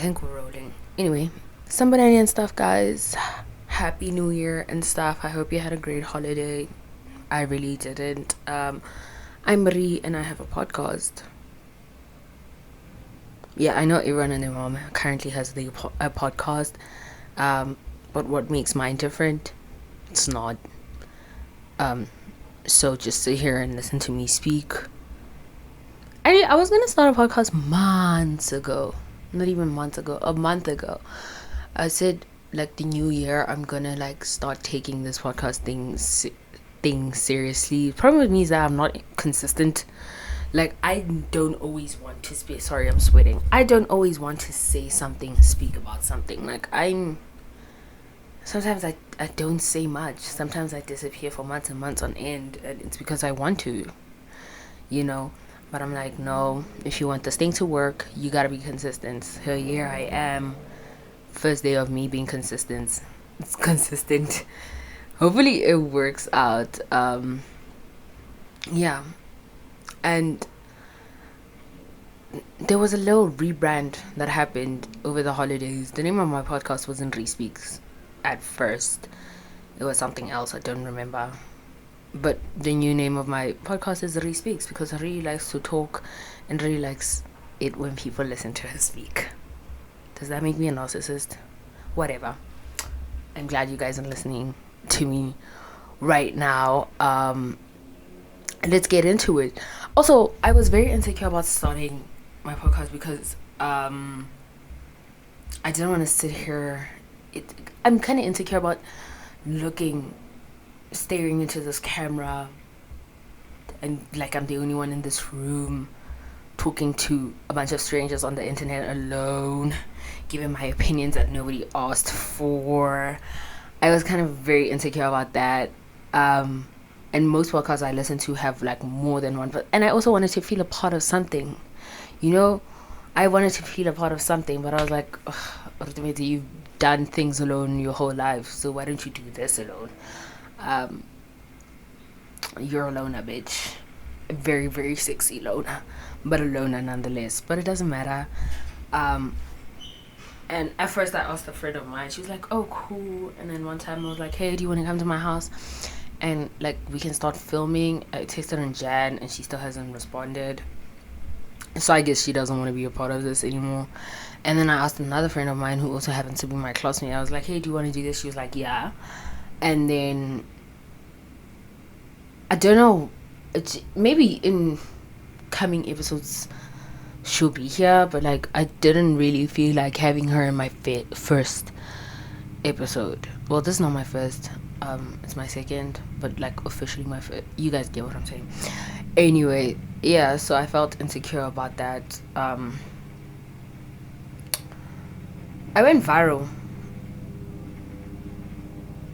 think we're rolling. Anyway, some banana and stuff, guys. Happy New Year and stuff. I hope you had a great holiday. I really didn't. I'm Marie and I have a podcast. Yeah, I know everyone and their mom currently has a podcast. But what makes mine different? It's not. Um, so just sit here and listen to me speak. I was gonna start a podcast months ago. Not even months ago. A month ago. I said like the new year I'm gonna like start taking this podcast thing seriously. Problem with me is that I'm not consistent. Like I don't always want to speak. Sorry, I'm sweating. I don't always want to say something, speak about something. Like sometimes I don't say much. Sometimes I disappear for months and months on end, and it's because I want to, you know. But I'm like, no, if you want this thing to work, you gotta be consistent. So here I am, first day of me being consistent. It's consistent. Hopefully it works out. Yeah. And there was a little rebrand that happened over the holidays. The name of my podcast wasn't Respeaks at first. It was something else, I don't remember. But the new name of my podcast is Ree Speaks because I really likes to talk and really likes it when people listen to her speak. Does that make me a narcissist? Whatever. I'm glad you guys are listening to me right now. Let's get into it. Also, I was very insecure about starting my podcast because I didn't want to sit here. I'm kind of insecure about staring into this camera and like I'm the only one in this room talking to a bunch of strangers on the internet alone, giving my opinions that nobody asked for. I was kind of very insecure about that. And most podcasts I listen to have like more than one, and I also wanted to feel a part of something, I wanted to feel a part of something, but I was like, ultimately you've done things alone your whole life, so why don't you do this alone? You're a loner, bitch. A very, very sexy loner, but a loner nonetheless. But it doesn't matter. And at first, I asked a friend of mine. She was like, "Oh, cool." And then one time, I was like, "Hey, do you want to come to my house?" And like, we can start filming. I texted her in Jan, and she still hasn't responded. So I guess she doesn't want to be a part of this anymore. And then I asked another friend of mine who also happens to be my classmate. I was like, "Hey, do you want to do this?" She was like, "Yeah." And then I don't know, maybe in coming episodes she'll be here, but like I didn't really feel like having her in my first episode. Well, this is not my first, it's my second, but like officially my first. You guys get what I'm saying. Anyway, yeah, so I felt insecure about that. I went viral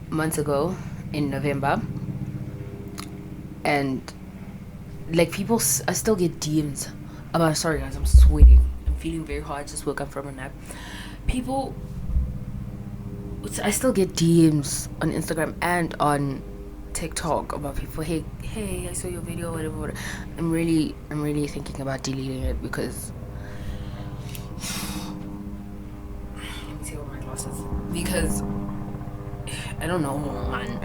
months ago in November, and like I still get DMs about. Sorry guys, I'm sweating. I'm feeling very hot. I just woke up from a nap. I still get DMs on Instagram and on TikTok about people. Hey, I saw your video. Whatever. I'm really thinking about deleting it because let me see what my glasses. Because I don't know, man.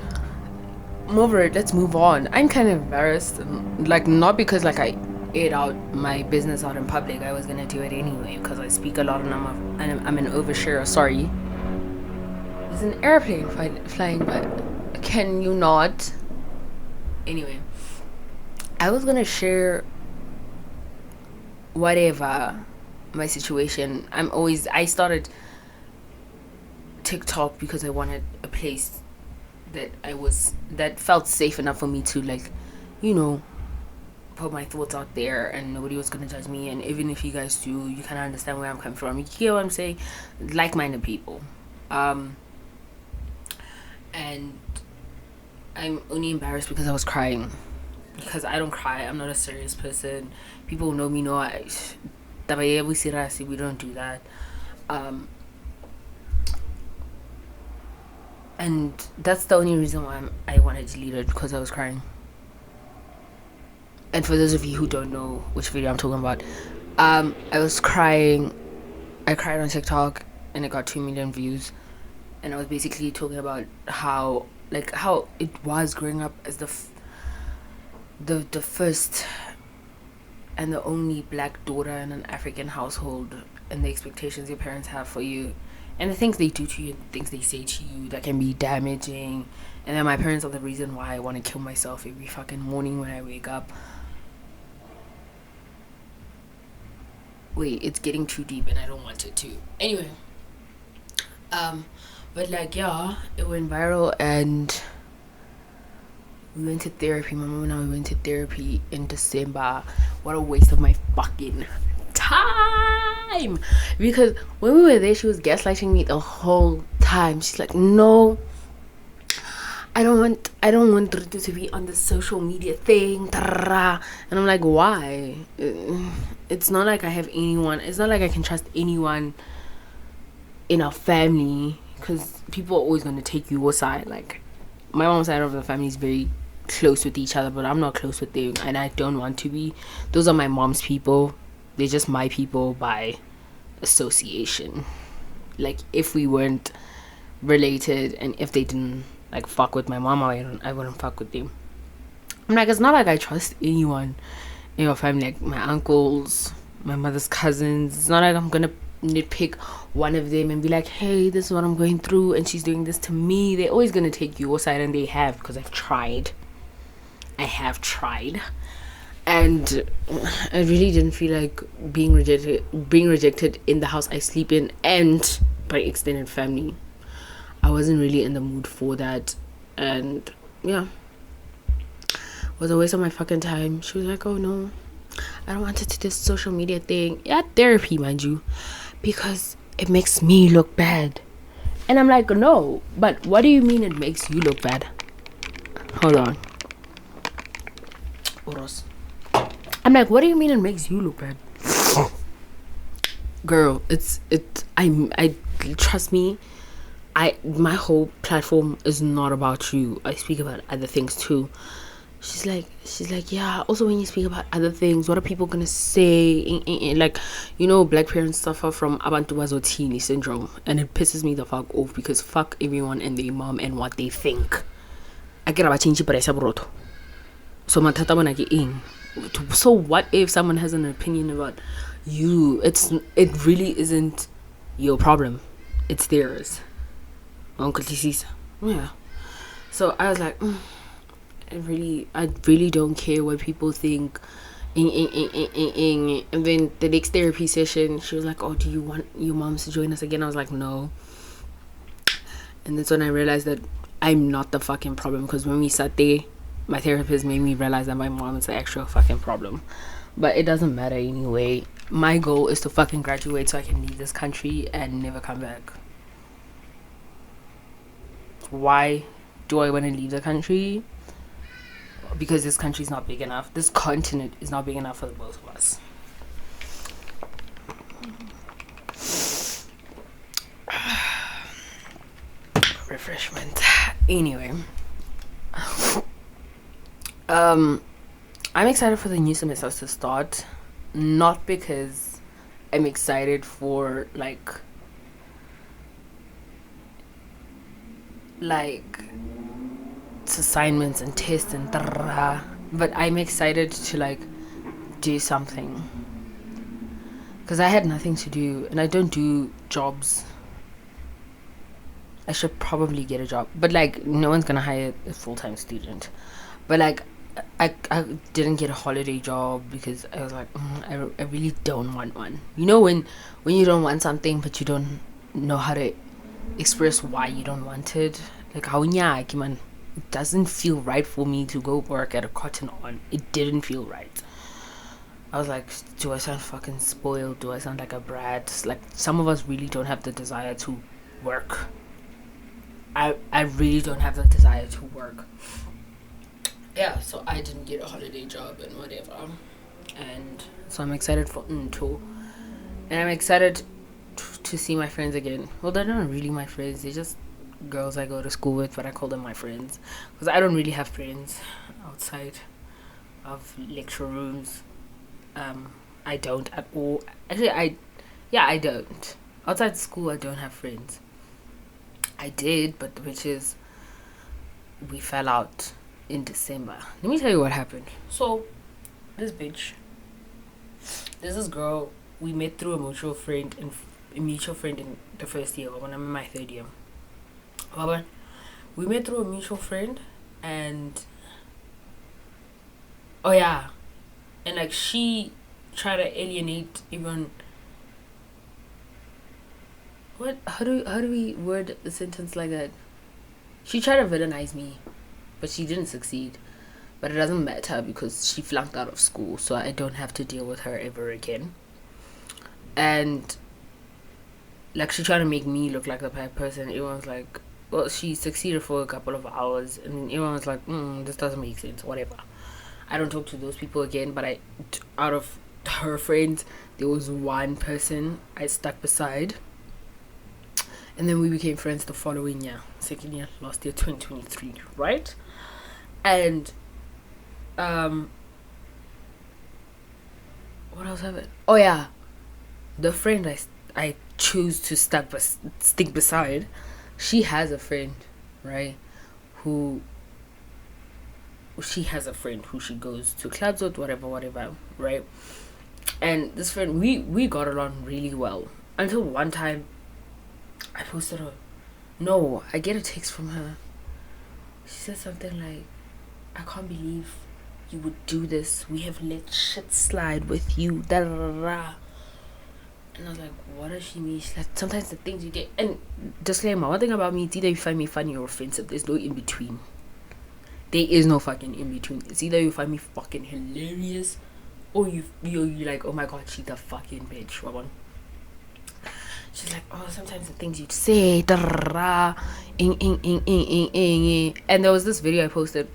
I'm over it. Let's move on. I'm kind of embarrassed, like not because like I aired out my business out in public. I was gonna do it anyway because I speak a lot and I'm an oversharer. Sorry, there's an airplane flying by. Can you not? Anyway, I was gonna share whatever my situation. I started TikTok because I wanted a place that felt safe enough for me to like, put my thoughts out there and nobody was gonna judge me. And even if you guys do, you kind of understand where I'm coming from. You hear what I'm saying? Like-minded people. And I'm only embarrassed because I was crying. Because I don't cry. I'm not a serious person. People who know me know we don't do that. And that's the only reason why I wanted to delete it, because I was crying. And for those of you who don't know which video I'm talking about, I was crying I cried on TikTok and it got 2 million views, and I was basically talking about how it was growing up as the first and the only black daughter in an African household, and the expectations your parents have for you, and the things they do to you, things they say to you that can be damaging. And then my parents are the reason why I want to kill myself every fucking morning when I wake up. Wait, it's getting too deep and I don't want it to. Anyway, but like, yeah, it went viral and we went to therapy. My mom and I went to therapy in December. What a waste of my fucking time. Because when we were there, she was gaslighting me the whole time. She's like, no, I don't want Rutu to be on the social media thing. And I'm like, why? It's not like I have anyone. It's not like I can trust anyone in our family, because people are always going to take your side. Like, my mom's side of the family is very close with each other, but I'm not close with them, and I don't want to be. Those are my mom's people. They're just my people by association. Like, if we weren't related and if they didn't like fuck with my mom, I wouldn't fuck with them. I'm like, it's not like I trust anyone in your family, like my uncles, my mother's cousins. It's not like I'm gonna nitpick one of them and be like, hey, this is what I'm going through and she's doing this to me. They're always gonna take your side, and they have, because I have tried, and I really didn't feel like being rejected in the house I sleep in and by extended family. I wasn't really in the mood for that, and yeah, it was a waste of my fucking time. She was like, oh no, I don't want to do this social media thing. Yeah, therapy, mind you, because it makes me look bad. And I'm like, no, but what do you mean it makes you look bad? Hold on. Oros. I'm like, what do you mean it makes you look bad? Girl, I trust me, my whole platform is not about you. I speak about other things too. She's like, yeah, also when you speak about other things, what are people gonna say? Like, you know, black parents suffer from abantu bazotini syndrome, and it pisses me the fuck off, because fuck everyone and their mom and what they think. I get about change broto. So matata bona ke eng? So what if someone has an opinion about you? It really isn't your problem. It's theirs. Yeah. So I was like, I really don't care what people think. And then the next therapy session, she was like, oh, do you want your moms to join us again? I was like, no. And that's when I realized that I'm not the fucking problem, because when we sat there, my therapist made me realize that my mom is the actual fucking problem. But it doesn't matter anyway. My goal is to fucking graduate so I can leave this country and never come back. Why do I want to leave the country? Because this country is not big enough. This continent is not big enough for the both of us. Refreshment. Anyway, I'm excited for the new semester to start. Not because I'm excited for like assignments and tests and but I'm excited to like do something, because I had nothing to do and I don't do jobs. I should probably get a job, but like no one's gonna hire a full-time student. But like I didn't get a holiday job because I was like, I really don't want one. You know, when you don't want something but you don't know how to express why you don't want it. Like, how man, it doesn't feel right for me to go work at a cotton on. It didn't feel right. I was like, do I sound fucking spoiled? Do I sound like a brat? Like, some of us really don't have the desire to work. I really don't have the desire to work. Yeah, so I didn't get a holiday job and whatever. And so I'm excited for Unto. And I'm excited to see my friends again. Well, they're not really my friends. They're just girls I go to school with, but I call them my friends. Because I don't really have friends outside of lecture rooms. I don't at all. Actually, Yeah, I don't. Outside school, I don't have friends. I did, but the bitches, we fell out in December. Let me tell you what happened. So, this bitch, there's this girl we met through a mutual friend in the first year when I'm in my third year. But we met through a mutual friend, and oh yeah, and like she tried to alienate even. What? How do we word a sentence like that? She tried to villainize me, but she didn't succeed. But it doesn't matter because she flunked out of school, so I don't have to deal with her ever again. And like she tried to make me look like the bad person. Everyone's like, well, she succeeded for a couple of hours, and everyone was like, this doesn't make sense. Whatever. I don't talk to those people again. But out of her friends, there was one person I stuck beside, and then we became friends the following year, second year, last year, 2023, right? And what else happened? Oh yeah, the friend I choose to stick beside, she has a friend, right? Who she has a friend who she goes to clubs with, whatever, right? And this friend, we got along really well until one time I posted her. No, I get a text from her. She said something like, I can't believe you would do this. We have let shit slide with you. Da, da, da, da. And I was like, what does she mean? She's like, sometimes the things you get. And disclaimer, one thing about me, it's either you find me funny or offensive. There's no in between. There is no fucking in between. It's either you find me fucking hilarious or you're like, oh my god, she's a fucking bitch. She's like, oh, sometimes the things you'd say, da, da, da, and there was this video I posted.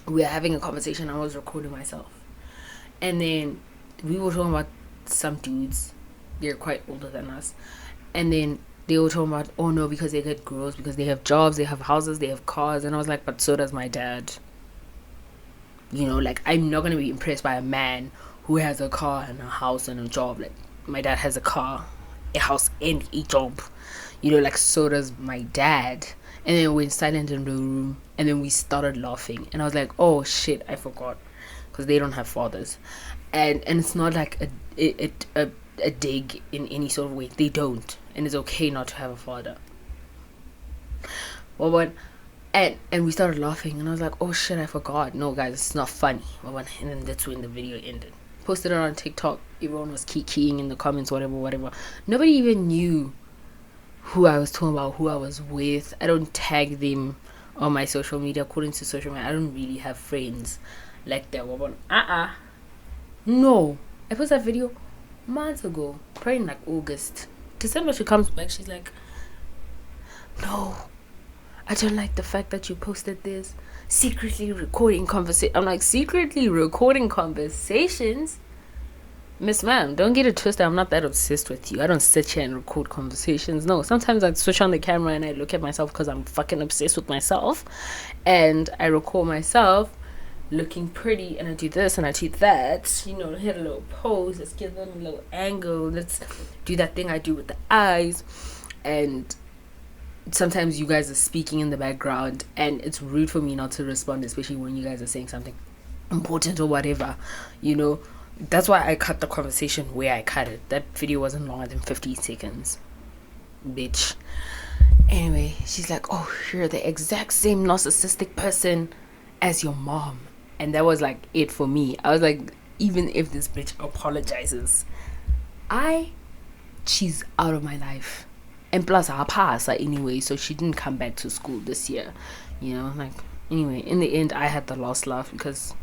We were having a conversation. I was recording myself, and then we were talking about some dudes. They're quite older than us, and then they were talking about, oh no, because they get girls, because they have jobs, they have houses, they have cars, and I was like, but so does my dad. You know, like, I'm not gonna be impressed by a man who has a car and a house and a job. Like, my dad has a car, a house, and a job. You know, like, so does my dad. And then we went silent in the room, and then we started laughing, and I was like, oh shit, I forgot, because they don't have fathers. And it's not like a dig in any sort of way. They don't, and it's okay not to have a father. Well, what? And we started laughing, and I was like, oh shit, I forgot. No guys, it's not funny. Well, and then that's when the video ended. Posted it on TikTok. Everyone was keying in the comments, whatever. Nobody even knew who I was talking about, who I was with. I don't tag them on my social media. According to social media, I don't really have friends like that. No, I posted that video months ago, probably in like August. December, she comes back, she's like, no, I don't like the fact that you posted this. Secretly recording conversation. I'm like, secretly recording conversations? Miss ma'am, don't get it twisted. I'm not that obsessed with you. I don't sit here and record conversations. No, sometimes I switch on the camera and I look at myself because I'm fucking obsessed with myself. And I record myself looking pretty, and I do this and I do that. You know, hit a little pose. Let's give them a little angle. Let's do that thing I do with the eyes. And sometimes you guys are speaking in the background, and it's rude for me not to respond, especially when you guys are saying something important or whatever, you know. That's why I cut the conversation where I cut it. That video wasn't longer than 50 seconds, bitch. Anyway, she's like, oh, you're the exact same narcissistic person as your mom. And that was like it for me. I was like, even if this bitch apologizes, she's out of my life. And plus, I passed her anyway, so she didn't come back to school this year. You know, like, anyway, in the end, I had the last laugh because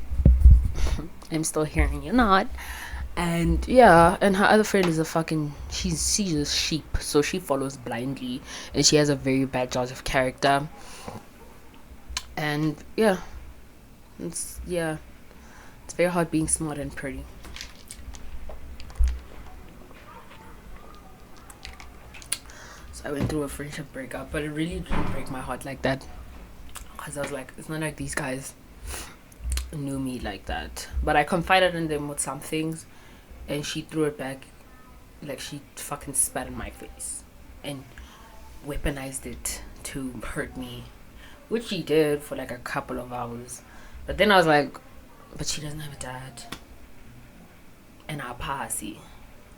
I'm still hearing you not. And yeah, and her other friend is a fucking, she's a sheep, so she follows blindly, and she has a very bad judge of character. And yeah, it's very hard being smart and pretty. So I went through a friendship breakup, but it really didn't break my heart like that, because I was like, it's not like these guys knew me like that. But I confided in them with some things, and she threw it back like she fucking spat in my face and weaponized it to hurt me, which she did for like a couple of hours. But then I was like, but she doesn't have a dad, and our passy,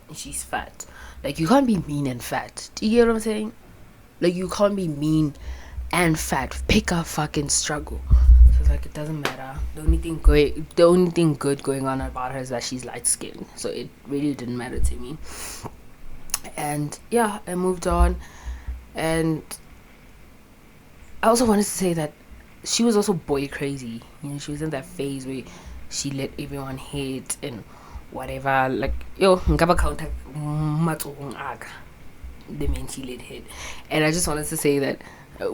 and she's fat. Like, you can't be mean and fat. Do you get what I'm saying? Like, you can't be mean and fat. Pick a fucking struggle. So it's like, it doesn't matter. The only thing good going on about her is that she's light skinned. So it really didn't matter to me. And yeah, I moved on. And I also wanted to say that she was also boy crazy. You know, she was in that phase where she let everyone hate and whatever. Like, yo, ngaba counter matsohong aka the man she let hit. And I just wanted to say that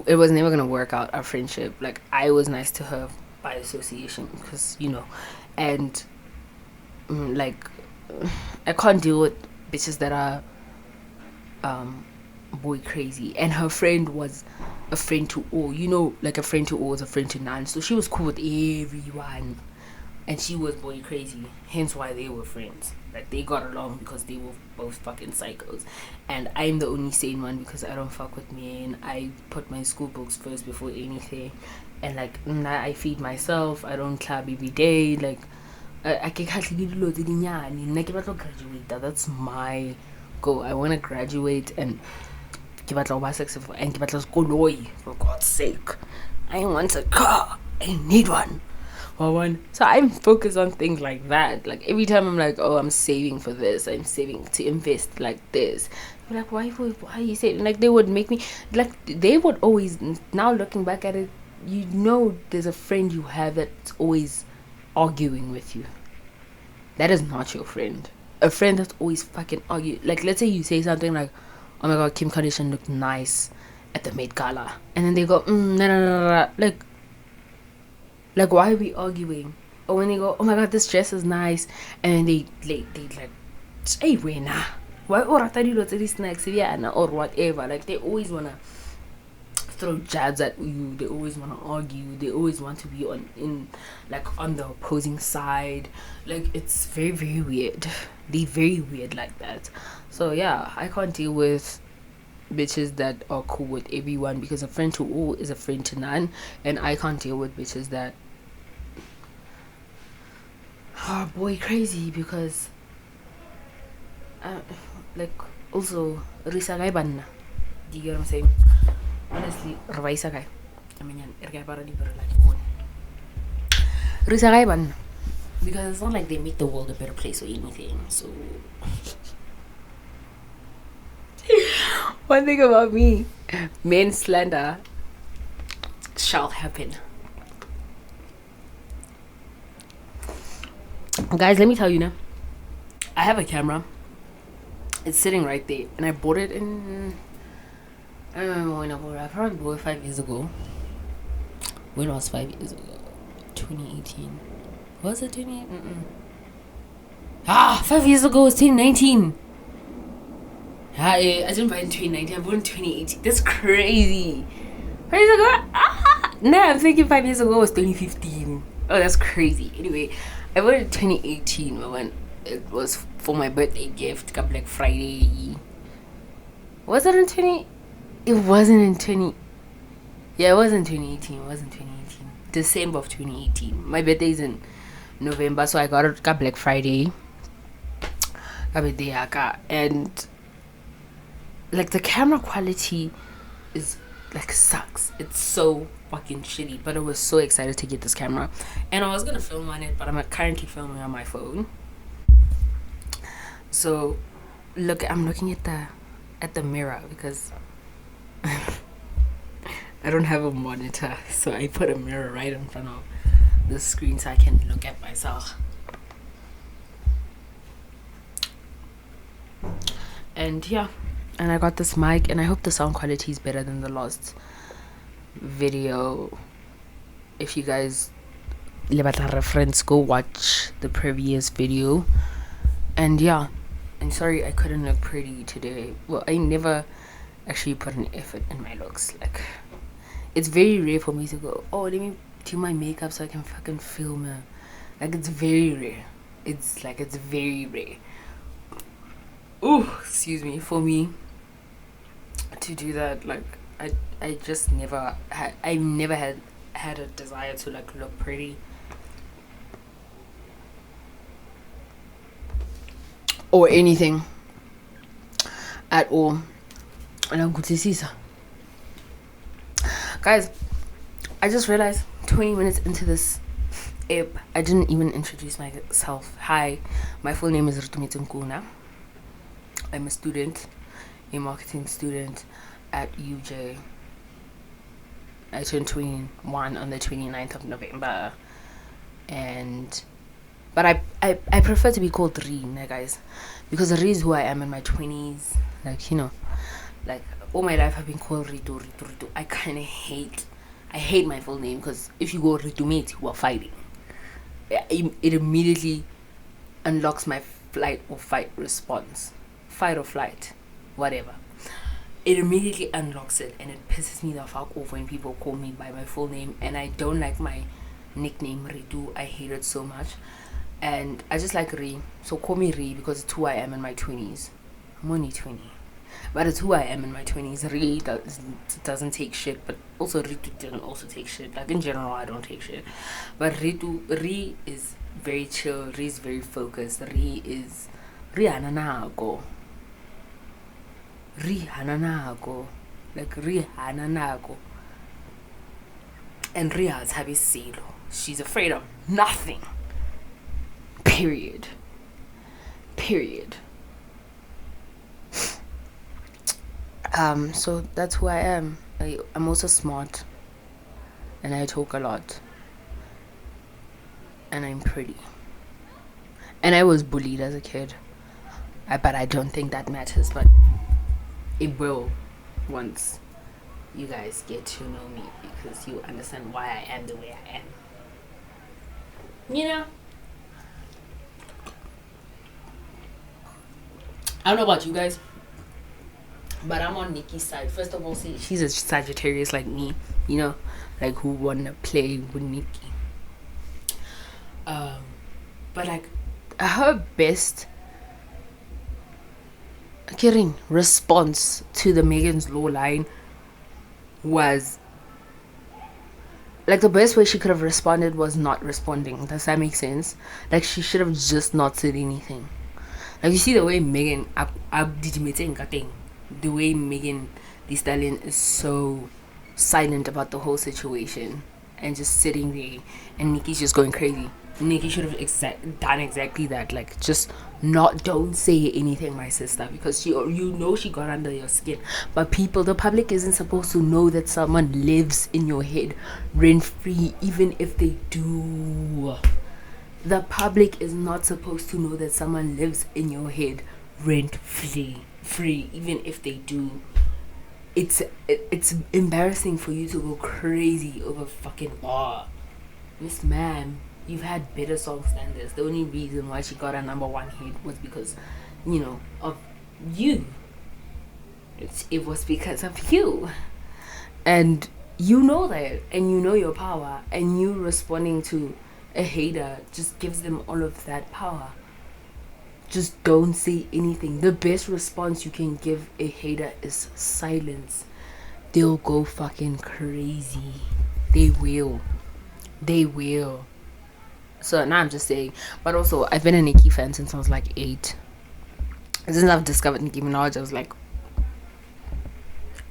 it was never gonna work out, our friendship. Like, I was nice to her by association, because, you know, and like, I can't deal with bitches that are boy crazy. And her friend was a friend to all, you know, like a friend to all is a friend to none. So she was cool with everyone, and she was boy crazy, hence why they were friends. Like, they got along because they were both fucking psychos. And I'm the only sane one because I don't fuck with men. I put my school books first before anything. And like, I feed myself. I don't club every day. Like, I can graduate. That's my goal. I want to graduate and give out successful and give out for God's sake. I want a car. I need one. So I'm focused on things like that. Like, every time I'm like, oh, I'm saving for this, I'm saving to invest like this. I'm like, why are you saying? Like, they would make me, like, they would always, now looking back at it, you know, there's a friend you have that's always arguing with you. That is not your friend. A friend that's always fucking arguing. Like, let's say you say something like, oh my god, Kim Kardashian looked nice at the Met Gala, and then they go, no. Like, why are we arguing? Or when they go, oh my god, this dress is nice, and then they like, hey, wena, why or snacks, or whatever. Like, they always wanna throw jabs at you. They always wanna argue. They always want to be on the opposing side. Like, it's very, very weird. They're very weird like that. So yeah, I can't deal with bitches that are cool with everyone, because a friend to all is a friend to none. And I can't deal with bitches that are boy crazy, because like, also risa guy banna. Do you get what I'm saying? Honestly, risa guy. I mean, guy para di pero like one. Risa guy banna, because it's not like they make the world a better place or anything. So one thing about me, men slander shall happen. Guys, let me tell you now, I have a camera. It's sitting right there, and I bought it in, I don't remember when I bought it. I probably bought it 5 years ago. When was 5 years ago? 2018. Was it 2018? 5 years ago was 2019. I didn't buy it in 2019. I bought it in 2018. That's crazy. 5 years ago? No, I'm thinking 5 years ago was 2015. Oh, that's crazy. Anyway, I bought it in 2018 when it was for my birthday gift, Black Friday. Was it in 20? It wasn't in 20. Yeah, it was in 2018. It was in 2018. December of 2018. My birthday is in November, so I got it Black Friday. And like, the camera quality is like sucks. It's so fucking shitty. But I was so excited to get this camera, and I was gonna film on it, but I'm currently filming on my phone. So I'm looking at the mirror, because I don't have a monitor, so I put a mirror right in front of the screen so I can look at myself. And yeah, and I got this mic, and I hope the sound quality is better than the last video. If you guys a reference, go watch the previous video. And yeah, I'm sorry I couldn't look pretty today. Well, I never actually put an effort in my looks. Like, it's very rare for me to go, oh, let me do my makeup so I can fucking film it. Like, it's very rare. It's very rare. excuse me, for me to do that, like I just never had, I never had a desire to like look pretty or anything at all. And I'm good to see, guys. I just realized 20 minutes into this app, I didn't even introduce myself. Hi, my full name is Rutumit Nkuna. I'm a student, a marketing student at UJ. I turned 21 on the 29th of November. But I prefer to be called Ri, guys, because Ri is who I am in my 20s. Like, you know, like all my life I've been called Ritu. I kind of hate my full name, because if you go Ritumit, you are fighting. It immediately unlocks my flight or fight response. Fight or flight, whatever. It immediately unlocks it, and it pisses me the fuck off when people call me by my full name. And I don't like my nickname Ritu. I hate it so much. And I just like Ri. So call me Ri, because it's who I am in my 20s. I'm only 20. But it's who I am in my 20s. Ri doesn't take shit, but also Ritu doesn't also take shit. Like, in general, I don't take shit. But Ri is very chill. Ri is very focused. Ri hananako. Like, Ri hananako. And Ri has habisilo. She's afraid of nothing. Period. So that's who I am. I'm also smart, and I talk a lot, and I'm pretty, and I was bullied as a kid, but I don't think that matters, but it will once you guys get to know me, because you understand why I am the way I am, you know. I don't know about you guys, but I'm on Nikki's side. First of all, see, she's a Sagittarius like me, you know, like who wanna play with Nikki. But like her best response to the Megan's Law line was like, the best way she could have responded was not responding. Does that make sense? Like, she should have just not said anything. Like, you see the way Megan the way Megan Thee Stallion is so silent about the whole situation and just sitting there, and Nikki's just going crazy. Nikki should have done exactly that. Like, just don't say anything, my sister, because she got under your skin. But the public isn't supposed to know that someone lives in your head rent free, even if they do. The public is not supposed to know that someone lives in your head rent free, even if they do. It's embarrassing for you to go crazy over fucking Miss Ma'am. You've had better songs than this. The only reason why she got a #1 hit was because, you know, of you. It was because of you. And you know that. And you know your power. And you responding to a hater just gives them all of that power. Just don't say anything. The best response you can give a hater is silence. They'll go fucking crazy. They will. So now I'm just saying. But also, I've been a Nicki fan since I was like 8. Since I've discovered Nicki Minaj, I was like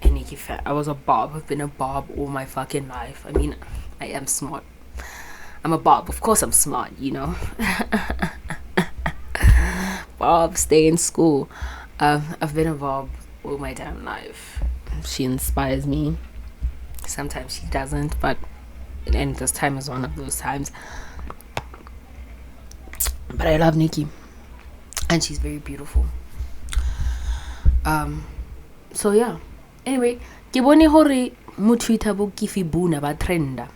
a Nicki fan. I was a Bob. I've been a Bob all my fucking life. I mean, I am smart. I'm a Bob. Of course I'm smart, you know. Bob, stay in school. I've been a Bob all my damn life. She inspires me. Sometimes she doesn't, and this time is one of those times. But I love Nicki, and she's very beautiful. So yeah. Anyway, ke bone hore mo Twitter bo kifi buna ba trenda.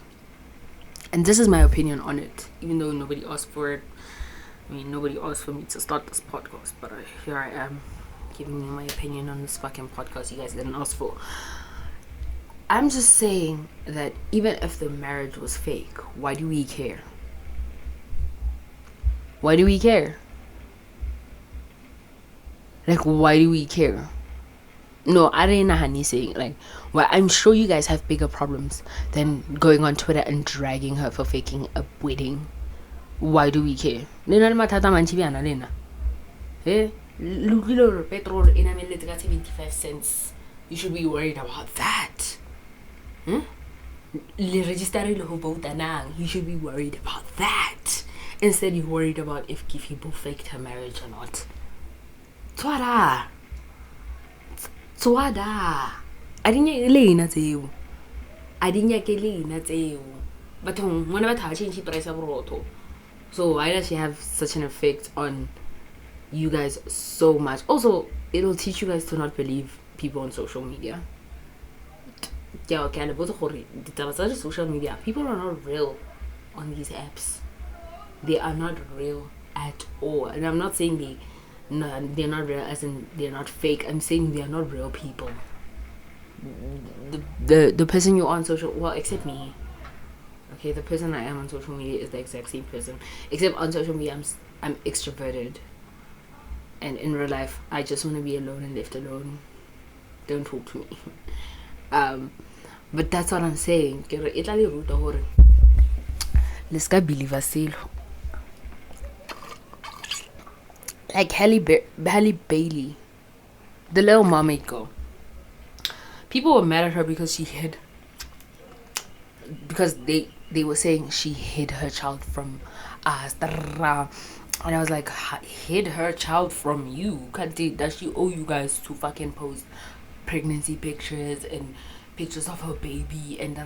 And this is my opinion on it, even though nobody asked for it. I mean, nobody asked for me to start this podcast, but here I am, giving you my opinion on this fucking podcast you guys didn't ask for. I'm just saying that even if the marriage was fake, why do we care? Why do we care? Like, why do we care? No, I didn't know Hani saying like, well, I'm sure you guys have bigger problems than going on Twitter and dragging her for faking a wedding. Why do we care? Lena le mathata mantsi bjana lena. Petrol in a minute got 75 cents. You should be worried about that. Le register le ho vote nang. You should be worried about that. Instead, you're worried about if people faked her marriage or not. Twada. I didn't get Lena to you. But whenever I change the price of roto. So why does she have such an effect on you guys so much? Also, it'll teach you guys to not believe people on social media. Yeah, okay, the social media. People are not real on these apps. They are not real at all. And I'm not saying they're not real as in they're not fake. I'm saying they are not real people. The person you're on social, well, except me. Okay, the person I am on social media is the exact same person, except on social media I'm extroverted, and in real life I just want to be alone and left alone. Don't talk to me. But that's what I'm saying. Let's go believe us. Like Halle Bailey, the Little Mermaid girl. People were mad at her because they were saying she hid her child from us. And I was like, hid her child from you? Does she owe you guys to fucking post pregnancy pictures and pictures of her baby and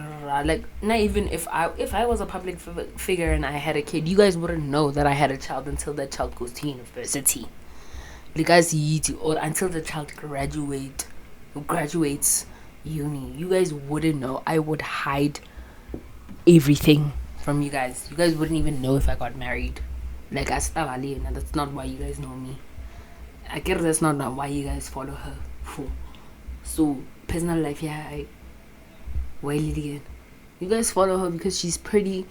like, not even if I was a public figure and I had a kid, you guys wouldn't know that I had a child until that child goes to university, or until the child graduates uni. You guys wouldn't know. I would hide everything from you guys. You guys wouldn't even know if I got married. Like, that's not why you guys know me. I guess that's not why you guys follow her for. So personal life, yeah, you guys follow her because she's pretty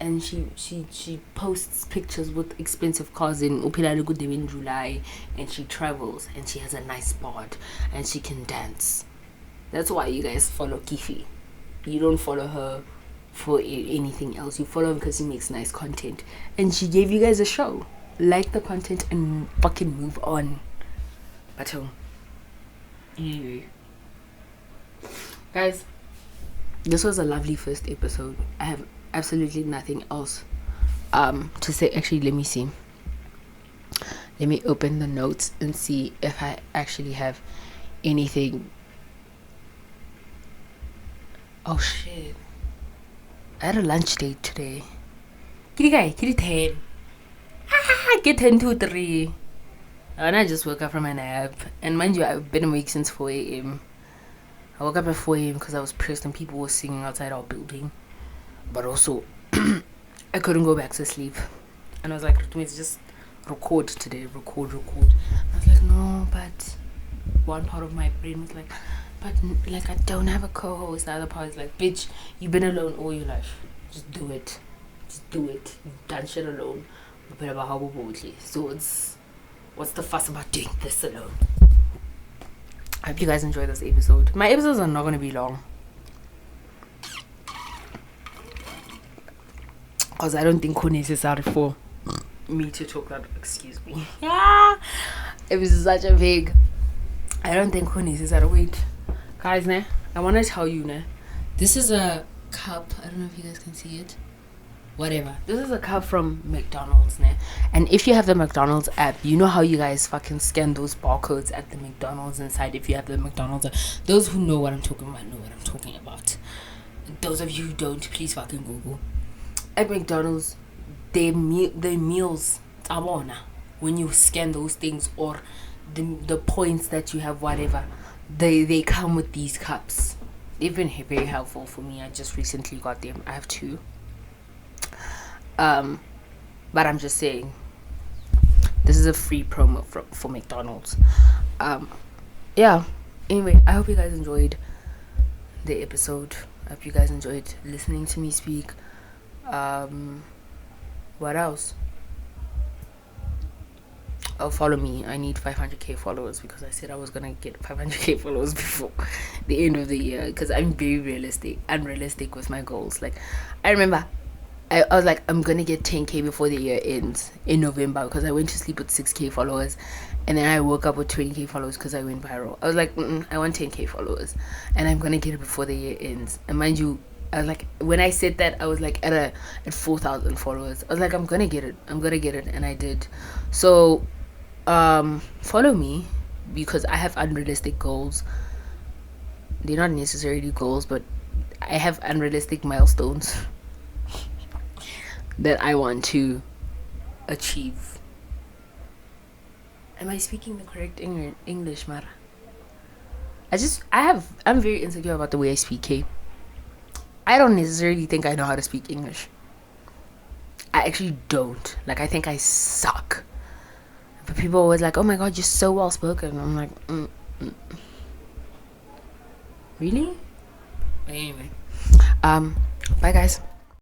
and she posts pictures with expensive cars in in July, and she travels and she has a nice bod and she can dance. That's why you guys follow Kifi. You don't follow her for anything else. You follow her because she makes nice content and she gave you guys a show. Like the content and fucking move on. But anyway, guys, this was a lovely first episode. I have absolutely nothing else to say. Actually, let me see. Let me open the notes and see if I actually have anything. Oh shit, I had a lunch date today. Kitty 10. Get 10 to 3. And I just woke up from a nap. And mind you, I've been awake since 4 a.m. I woke up at 4 a.m. because I was pissed and people were singing outside our building. But also, I couldn't go back to sleep. And I was like, let's just record today. Record. I was like, no, but one part of my brain was like, but like, I don't have a co-host. The other part is like, bitch, you've been alone all your life. Just do it. You've done shit alone. So what's the fuss about doing this alone? I hope you guys enjoy this episode. My episodes are not going to be long, because I don't think it's necessary for me to talk that. Excuse me. Yeah, it was such a big. I don't think it's necessary. Wait, guys, I want to tell you, this is a cup. I don't know if you guys can see it. Whatever. This is a cup from McDonald's, and if you have the McDonald's app, you know how you guys fucking scan those barcodes at the McDonald's inside. If you have the McDonald's app. Those who know what I'm talking about know what I'm talking about. Those of you who don't, please fucking Google. At McDonald's, their meals, when you scan those things, or the points that you have, whatever, they come with these cups. They've been very helpful for me. I just recently got them. I have 2. But I'm just saying, this is a free promo for McDonald's. Yeah, anyway, I hope you guys enjoyed the episode. I hope you guys enjoyed listening to me speak. What else? Oh, follow me. I need 500k followers because I said I was gonna get 500k followers before the end of the year. Because I'm very unrealistic with my goals. Like, I remember I was like, I'm gonna get 10k before the year ends in November because I went to sleep with 6k followers, and then I woke up with 20k followers because I went viral. I was like, I want 10k followers, and I'm gonna get it before the year ends. And mind you, I was like, when I said that, I was like at 4,000 followers. I was like, I'm gonna get it, and I did. So, follow me because I have unrealistic goals. They're not necessarily goals, but I have unrealistic milestones that I want to achieve. Am I speaking the correct English, Mara? I'm very insecure about the way I speak, okay? I don't necessarily think I know how to speak English. I actually don't. Like, I think I suck. But people are always like, oh my god, you're so well spoken. I'm like, really? Anyway. Bye guys.